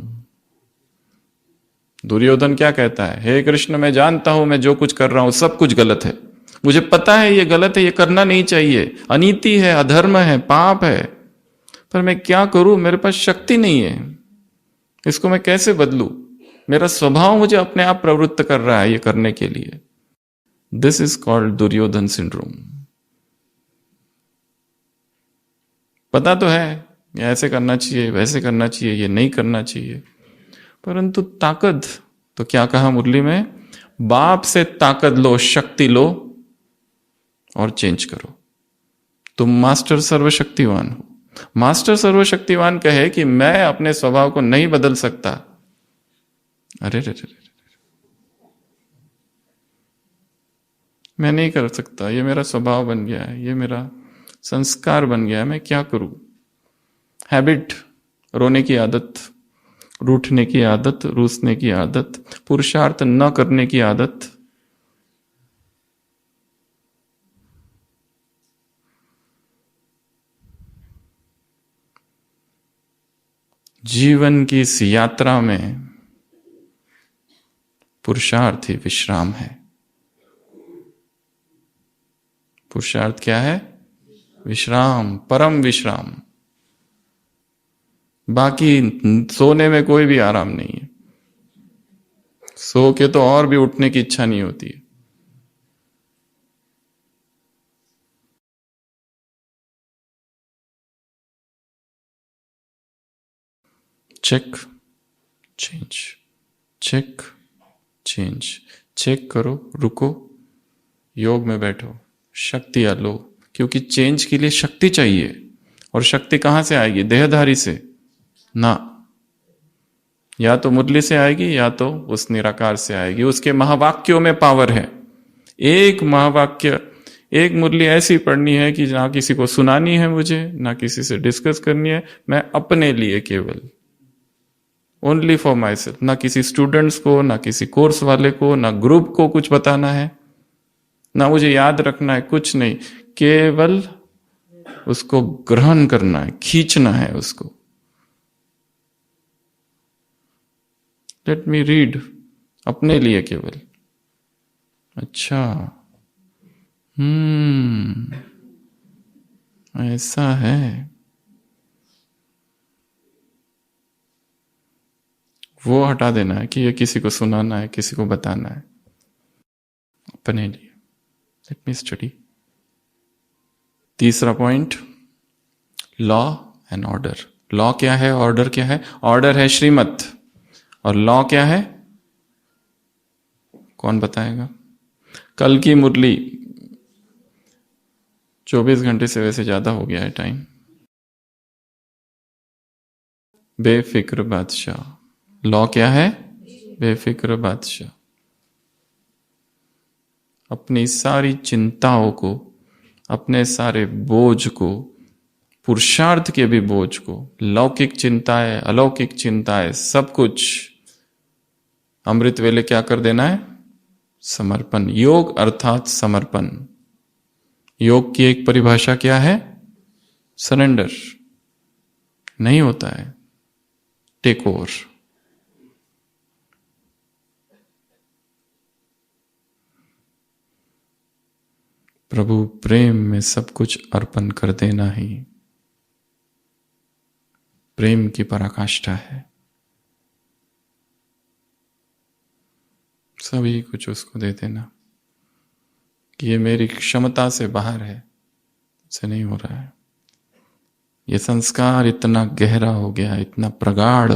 दुर्योधन क्या कहता है? हे कृष्ण, मैं जानता हूं मैं जो कुछ कर रहा हूं सब कुछ गलत है। मुझे पता है ये गलत है, ये करना नहीं चाहिए, अनीति है, अधर्म है, पाप है, पर मैं क्या करूं? मेरे पास शक्ति नहीं है, इसको मैं कैसे बदलूं? मेरा स्वभाव मुझे अपने आप प्रवृत्त कर रहा है ये करने के लिए। This is called Duryodhan syndrome. पता तो है ये ऐसे करना चाहिए, वैसे करना चाहिए, ये नहीं करना चाहिए, परंतु ताकत तो क्या कहा मुरली में, बाप से ताकत लो, शक्ति लो और चेंज करो। तुम मास्टर सर्वशक्तिवान हो। मास्टर सर्वशक्तिवान कहे कि मैं अपने स्वभाव को नहीं बदल सकता, अरे रे रे रे, मैं नहीं कर सकता, ये मेरा स्वभाव बन गया है, ये मेरा संस्कार बन गया है, मैं क्या करूं। हैबिट, रोने की आदत, रूठने की आदत, रूसने की आदत, पुरुषार्थ न करने की आदत, जीवन की इस यात्रा में पुरुषार्थ ही विश्राम है। पुरुषार्थ क्या है? विश्राम, परम विश्राम। बाकी सोने में कोई भी आराम नहीं है, सो के तो और भी उठने की इच्छा नहीं होती है। Check change, check change, check करो, रुको, योग में बैठो, शक्तियां लो, क्योंकि चेंज के लिए शक्ति चाहिए। और शक्ति कहां से आएगी? देहधारी से ना, या तो मुरली से आएगी या तो उस निराकार से आएगी। उसके महावाक्यों में पावर है। एक महावाक्य, एक मुरली ऐसी पढ़नी है कि ना किसी को सुनानी है मुझे, ना किसी से डिस्कस करनी है, मैं अपने लिए केवल, ओनली फॉर माई सेल्फ, ना किसी स्टूडेंट्स को, ना किसी कोर्स वाले को, ना ग्रुप को कुछ बताना है, ना मुझे याद रखना है, कुछ नहीं, केवल उसको ग्रहण करना है, खींचना है उसको। लेट मी रीड, अपने लिए केवल। अच्छा, ऐसा है। वो हटा देना है कि ये किसी को सुनाना है, किसी को बताना है, अपने लिए। Let me study. तीसरा point, law and order. Law क्या है? ऑर्डर क्या है? ऑर्डर है श्रीमत, और लॉ क्या है? कौन बताएगा? कल की मुरली 24 घंटे से वैसे ज्यादा हो गया है टाइम। बेफिक्र बादशाह। लॉ क्या है? बेफिक्र बादशाह। अपनी सारी चिंताओं को, अपने सारे बोझ को, पुरुषार्थ के भी बोझ को, लौकिक चिंताएं, अलौकिक चिंताएं, सब कुछ अमृत वेले क्या कर देना है? समर्पण। योग अर्थात समर्पण। योग की एक परिभाषा क्या है? सरेंडर। नहीं होता है टेक ओवर। प्रभु प्रेम में सब कुछ अर्पण कर देना ही प्रेम की पराकाष्ठा है। सभी कुछ उसको दे देना कि ये मेरी क्षमता से बाहर है, से नहीं हो रहा है। ये संस्कार इतना गहरा हो गया, इतना प्रगाढ़,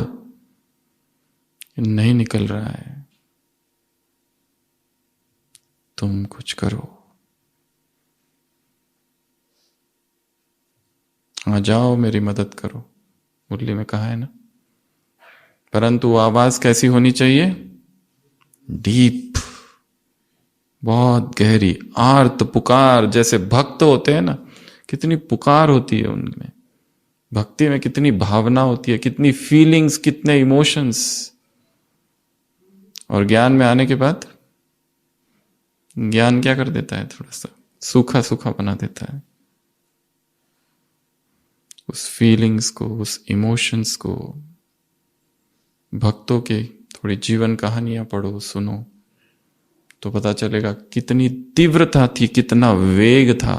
नहीं निकल रहा है। तुम कुछ करो, आ जाओ, मेरी मदद करो। मुरली में कहा है ना। परंतु आवाज कैसी होनी चाहिए? डीप, बहुत गहरी, आर्त पुकार। जैसे भक्त होते हैं ना, कितनी पुकार होती है उनमें, भक्ति में कितनी भावना होती है, कितनी फीलिंग्स, कितने इमोशंस। और ज्ञान में आने के बाद ज्ञान क्या कर देता है? थोड़ा सा सूखा सूखा बना देता है। उस फीलिंग्स को, उस इमोशंस को, भक्तों के थोड़ी जीवन कहानियां पढ़ो, सुनो, तो पता चलेगा कितनी तीव्रता थी, कितना वेग था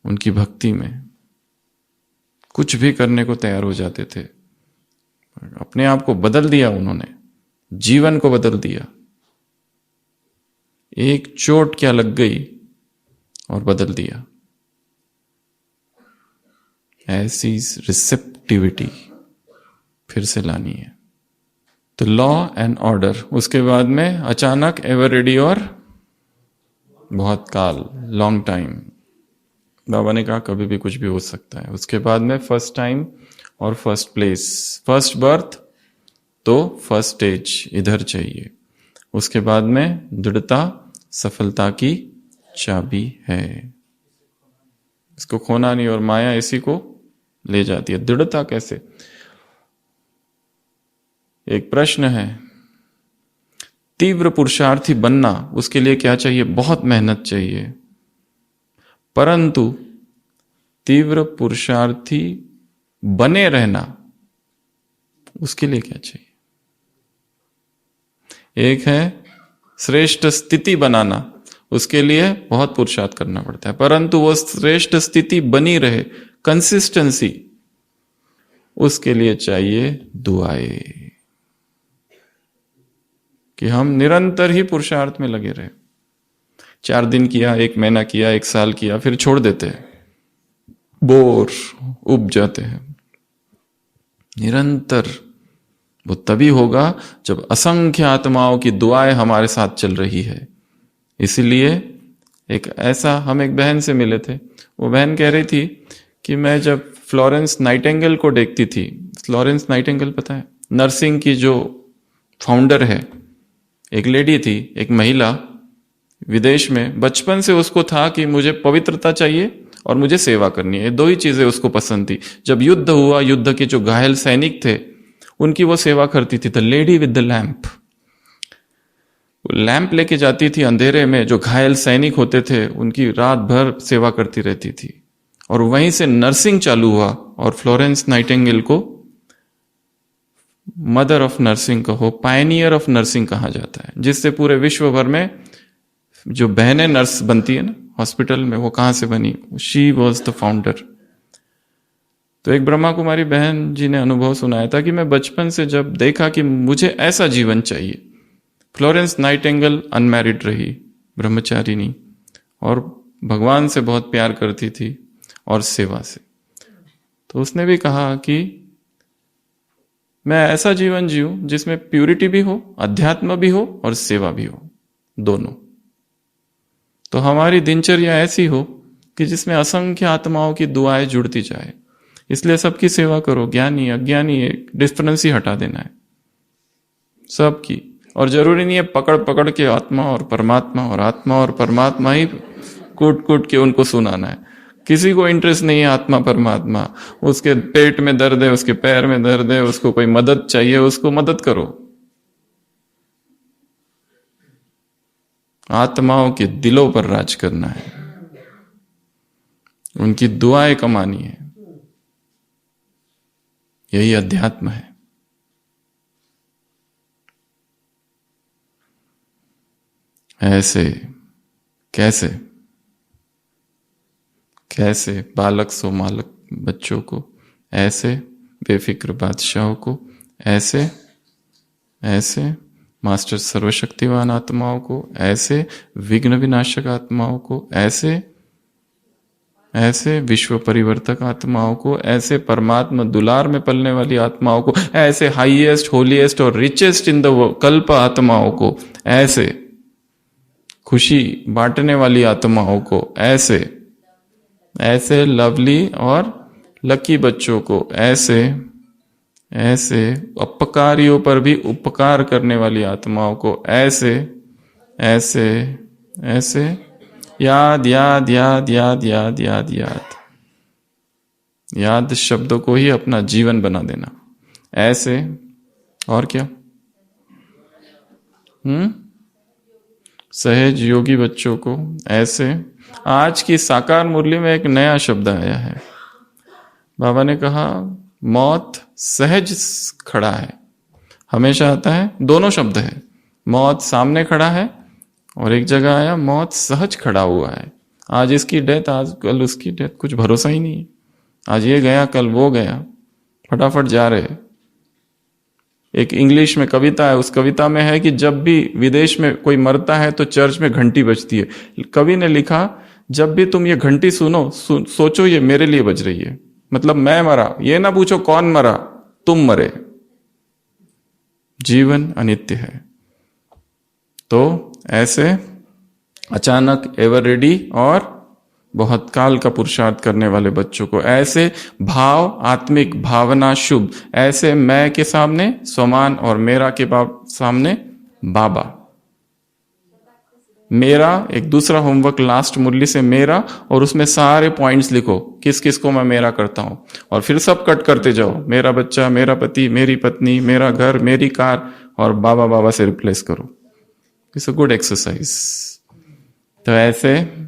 उनकी भक्ति में। कुछ भी करने को तैयार हो जाते थे। अपने आप को बदल दिया उन्होंने, जीवन को बदल दिया। एक चोट क्या लग गई और बदल दिया। ऐसी रिसेप्टिविटी फिर से लानी है। तो लॉ एंड ऑर्डर, उसके बाद में अचानक, एवर रेडी और बहुत काल, लॉन्ग टाइम। बाबा ने कहा कभी भी कुछ भी हो सकता है। उसके बाद में फर्स्ट टाइम और फर्स्ट प्लेस, फर्स्ट बर्थ तो फर्स्ट स्टेज इधर चाहिए। उसके बाद में दृढ़ता सफलता की चाबी है, इसको खोना नहीं, और माया इसी को ले जाती है। दृढ़ता कैसे? एक प्रश्न है, तीव्र पुरुषार्थी बनना, उसके लिए क्या चाहिए? बहुत मेहनत चाहिए। परंतु तीव्र पुरुषार्थी बने रहना, उसके लिए क्या चाहिए? एक है श्रेष्ठ स्थिति बनाना, उसके लिए बहुत पुरुषार्थ करना पड़ता है, परंतु वो श्रेष्ठ स्थिति बनी रहे, कंसिस्टेंसी, उसके लिए चाहिए दुआएं, कि हम निरंतर ही पुरुषार्थ में लगे रहे। 4 दिन किया, 1 महीना किया, 1 साल किया, फिर छोड़ देते हैं, बोर, उब जाते हैं। निरंतर वो तभी होगा जब असंख्य आत्माओं की दुआएं हमारे साथ चल रही है। इसीलिए एक ऐसा, हम एक बहन से मिले थे, वो बहन कह रही थी कि मैं जब फ्लोरेंस नाइटिंगेल को देखती थी, फ्लोरेंस नाइटिंगेल पता है, नर्सिंग की जो फाउंडर है, एक लेडी थी, एक महिला, विदेश में, बचपन से उसको था कि मुझे पवित्रता चाहिए और मुझे सेवा करनी है, 2 ही चीजें उसको पसंद थी। जब युद्ध हुआ, युद्ध के जो घायल सैनिक थे उनकी वो सेवा करती थी। The lady with the lamp, lamp लेके जाती थी अंधेरे में, जो घायल सैनिक होते थे उनकी रात भर सेवा करती रहती थी। और वहीं से नर्सिंग चालू हुआ, और फ्लोरेंस नाइटिंगेल को मदर ऑफ नर्सिंग कहो, पायनियर ऑफ नर्सिंग कहा जाता है, जिससे पूरे विश्व भर में जो बहनें नर्स बनती है ना हॉस्पिटल में, वो कहां से बनी? She was the founder. तो एक ब्रह्मा कुमारी बहन जी ने अनुभव सुनाया था कि मैं बचपन से जब देखा कि मुझे ऐसा जीवन चाहिए। फ्लोरेंस नाइटिंगेल अनमैरिड रही, ब्रह्मचारिणी, और भगवान से बहुत प्यार करती थी और सेवा से। तो उसने भी कहा कि मैं ऐसा जीवन जीऊं जिसमें प्यूरिटी भी हो, अध्यात्म भी हो और सेवा भी हो, दोनों। तो हमारी दिनचर्या ऐसी हो कि जिसमें असंख्य आत्माओं की दुआएं जुड़ती जाए। इसलिए सबकी सेवा करो, ज्ञानी अज्ञानी, एक डिफरेंस ही हटा देना है सबकी। और जरूरी नहीं है पकड़ पकड़ के आत्मा और परमात्मा और आत्मा और परमात्मा ही कूट कूट के उनको सुनाना है। किसी को इंटरेस्ट नहीं है आत्मा परमात्मा, उसके पेट में दर्द है, उसके पैर में दर्द है, उसको कोई मदद चाहिए, उसको मदद करो। आत्माओं के दिलों पर राज करना है, उनकी दुआएं कमानी है, यही अध्यात्म है। ऐसे कैसे कैसे बालक सो मालक बच्चों को, ऐसे बेफिक्र बादशाहों को, ऐसे ऐसे मास्टर सर्वशक्तिवान आत्माओं को, ऐसे विघ्न विनाशक आत्माओं को, ऐसे ऐसे विश्व परिवर्तक आत्माओं को, ऐसे परमात्मा दुलार में पलने वाली आत्माओं को, ऐसे हाईएस्ट होलीएस्ट और रिचेस्ट इन द कल्प आत्माओं को, ऐसे खुशी बांटने वाली आत्माओं को, ऐसे ऐसे लवली और लकी बच्चों को, ऐसे ऐसे अपकारियों पर भी उपकार करने वाली आत्माओं को, ऐसे ऐसे ऐसे याद याद याद याद याद याद याद याद शब्दों को ही अपना जीवन बना देना। ऐसे और क्या? सहज योगी बच्चों को, ऐसे। आज की साकार मुरली में एक नया शब्द आया है। बाबा ने कहा मौत सहज खड़ा है, हमेशा आता है, दोनों शब्द है। मौत सामने खड़ा है और एक जगह आया मौत सहज खड़ा हुआ है। आज इसकी डेथ, आज कल उसकी डेथ, कुछ भरोसा ही नहीं है। आज ये गया कल वो गया, फटाफट जा रहे। एक इंग्लिश में कविता है, उस कविता में है कि जब भी विदेश में कोई मरता है तो चर्च में घंटी बजती है। कवि ने लिखा जब भी तुम ये घंटी सुनो, सोचो ये मेरे लिए बज रही है, मतलब मैं मरा, ये ना पूछो कौन मरा, तुम मरे। जीवन अनित्य है। तो ऐसे अचानक एवर रेडी और बहुत काल का पुरुषार्थ करने वाले बच्चों को, ऐसे भाव आत्मिक भावना शुभ, ऐसे मैं के सामने स्वमान और मेरा के सामने बाबा। मेरा एक दूसरा होमवर्क लास्ट मुरली से मेरा, और उसमें सारे पॉइंट्स लिखो किस किस को मैं मेरा करता हूं, और फिर सब कट करते जाओ, मेरा बच्चा, मेरा पति, मेरी पत्नी, मेरा घर, मेरी कार, और बाबा बाबा से रिप्लेस करो। It's a good exercise. तो ऐसे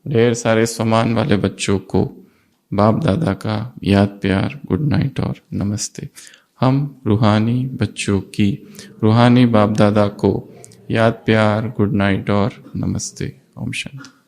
ढेर सारे समान वाले बच्चों को बाप दादा का याद प्यार, गुड नाइट और नमस्ते। हम रूहानी बच्चों की रूहानी बाप दादा को याद प्यार, गुड नाइट और नमस्ते। ओम शांति।